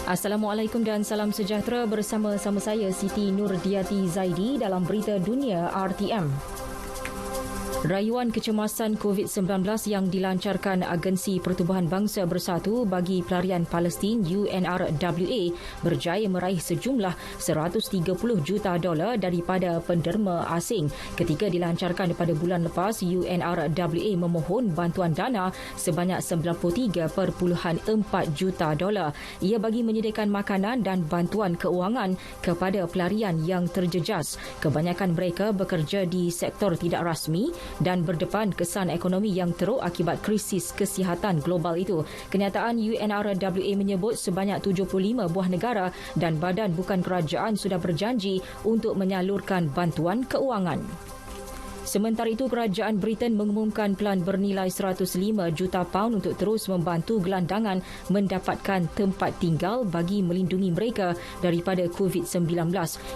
Assalamualaikum dan salam sejahtera bersama-sama saya Siti Nurdiati Zaidi dalam Berita Dunia RTM. Rayuan kecemasan COVID-19 yang dilancarkan Agensi Pertubuhan Bangsa Bersatu bagi Pelarian Palestin UNRWA berjaya meraih sejumlah $130 juta daripada penderma asing. Ketika dilancarkan pada bulan lepas, UNRWA memohon bantuan dana sebanyak $93.4 juta. Ia bagi menyediakan makanan dan bantuan keuangan kepada pelarian yang terjejas. Kebanyakan mereka bekerja di sektor tidak rasmi dan berdepan kesan ekonomi yang teruk akibat krisis kesihatan global itu. Kenyataan UNRWA menyebut sebanyak 75 buah negara dan badan bukan kerajaan sudah berjanji untuk menyalurkan bantuan keuangan. Sementara itu, kerajaan Britain mengumumkan pelan bernilai 105 juta pound untuk terus membantu gelandangan mendapatkan tempat tinggal bagi melindungi mereka daripada COVID-19.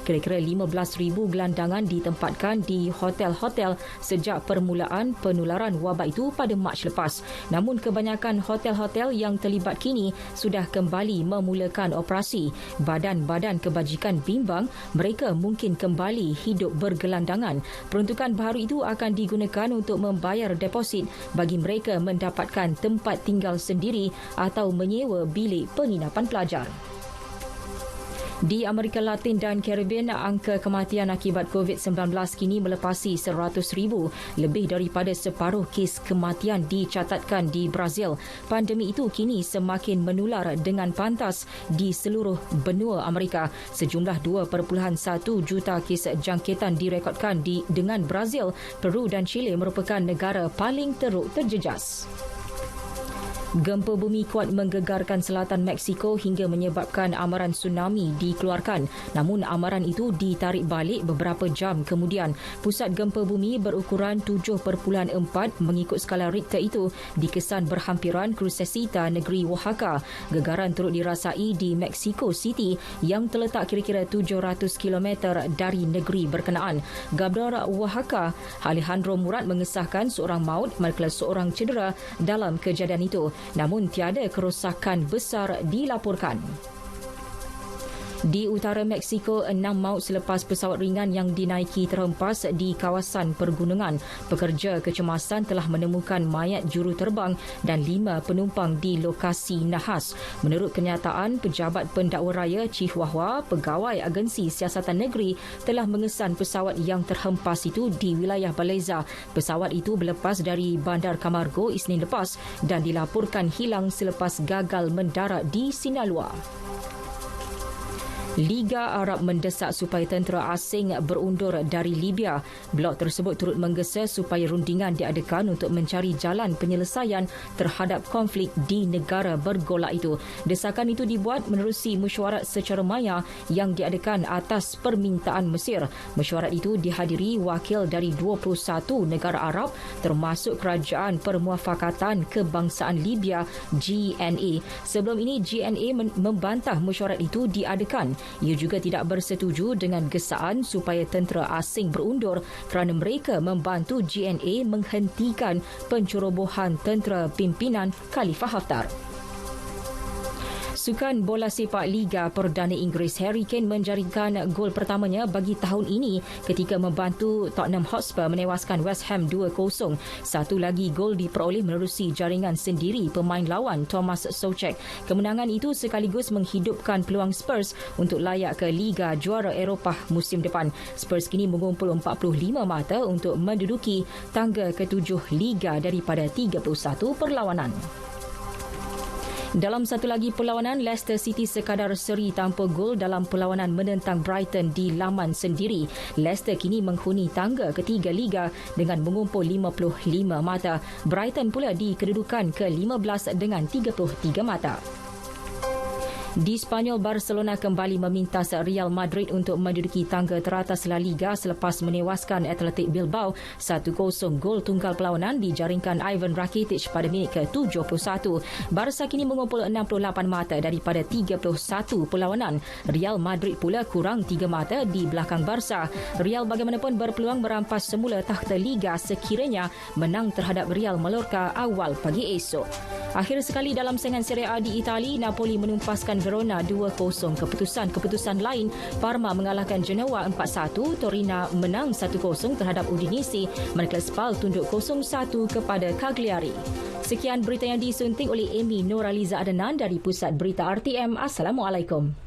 Kira-kira 15,000 gelandangan ditempatkan di hotel-hotel sejak permulaan penularan wabak itu pada Mac lepas. Namun kebanyakan hotel-hotel yang terlibat kini sudah kembali memulakan operasi. Badan-badan kebajikan bimbang mereka mungkin kembali hidup bergelandangan. Peruntukan baru itu akan digunakan untuk membayar deposit bagi mereka mendapatkan tempat tinggal sendiri atau menyewa bilik penginapan pelajar. Di Amerika Latin dan Caribbean, angka kematian akibat COVID-19 kini melepasi 100,000. Lebih daripada separuh kes kematian dicatatkan di Brazil. Pandemik itu kini semakin menular dengan pantas di seluruh benua Amerika. Sejumlah 2.1 juta kes jangkitan direkodkan dengan Brazil, Peru dan Chile merupakan negara paling teruk terjejas. Gempa bumi kuat menggegarkan selatan Meksiko hingga menyebabkan amaran tsunami dikeluarkan. Namun amaran itu ditarik balik beberapa jam kemudian. Pusat gempa bumi berukuran 7.4 mengikut skala Richter itu dikesan berhampiran Crucesita, negeri Oaxaca. Gegaran turut dirasai di Mexico City yang terletak kira-kira 700 km dari negeri berkenaan. Gubernur Oaxaca, Alejandro Murat, mengesahkan seorang maut manakala seorang cedera dalam kejadian itu. Namun tiada kerosakan besar dilaporkan. Di utara Meksiko, 6 maut selepas pesawat ringan yang dinaiki terhempas di kawasan pergunungan. Pekerja kecemasan telah menemukan mayat juruterbang dan 5 penumpang di lokasi nahas. Menurut kenyataan, pejabat pendakwa raya Chihuahua, pegawai agensi siasatan negeri telah mengesan pesawat yang terhempas itu di wilayah Baleza. Pesawat itu berlepas dari Bandar Camargo Isnin lepas dan dilaporkan hilang selepas gagal mendarat di Sinaloa. Liga Arab mendesak supaya tentera asing berundur dari Libya. Blok tersebut turut menggesa supaya rundingan diadakan untuk mencari jalan penyelesaian terhadap konflik di negara bergolak itu. Desakan itu dibuat menerusi mesyuarat secara maya yang diadakan atas permintaan Mesir. Mesyuarat itu dihadiri wakil dari 21 negara Arab termasuk Kerajaan Permuafakatan Kebangsaan Libya GNA. Sebelum ini GNA membantah mesyuarat itu diadakan. Ia juga tidak bersetuju dengan gesaan supaya tentera asing berundur kerana mereka membantu GNA menghentikan pencerobohan tentera pimpinan Khalifah Haftar. Sukan bola sepak Liga Perdana Inggeris, Harry Kane menjaringkan gol pertamanya bagi tahun ini ketika membantu Tottenham Hotspur menewaskan West Ham 2-0. Satu lagi gol diperoleh menerusi jaringan sendiri pemain lawan Thomas Soucek. Kemenangan itu sekaligus menghidupkan peluang Spurs untuk layak ke Liga Juara Eropah musim depan. Spurs kini mengumpul 45 mata untuk menduduki tangga ke-7 Liga daripada 31 perlawanan. Dalam satu lagi perlawanan, Leicester City sekadar seri tanpa gol dalam perlawanan menentang Brighton di laman sendiri. Leicester kini menghuni tangga ketiga Liga dengan mengumpul 55 mata. Brighton pula di kedudukan ke-15 dengan 33 mata. Di Spanyol, Barcelona kembali memintas Real Madrid untuk menduduki tangga teratas La Liga selepas menewaskan Athletic Bilbao 1-0. Gol tunggal perlawanan dijaringkan Ivan Rakitic pada minit ke-71. Barca kini mengumpul 68 mata daripada 31 perlawanan. Real Madrid pula kurang 3 mata di belakang Barca. Real bagaimanapun berpeluang merampas semula takhta Liga sekiranya menang terhadap Real Mallorca awal pagi esok. Akhir sekali dalam saingan Serie A di Itali, Napoli menumpaskan Verona 2-0. Keputusan lain, Parma mengalahkan Genoa 4-1, Torino menang 1-0 terhadap Udinese, manakala Spal tunduk 0-1 kepada Cagliari. Sekian berita yang disunting oleh Amy Noraliza Adnan dari Pusat Berita RTM. Assalamualaikum.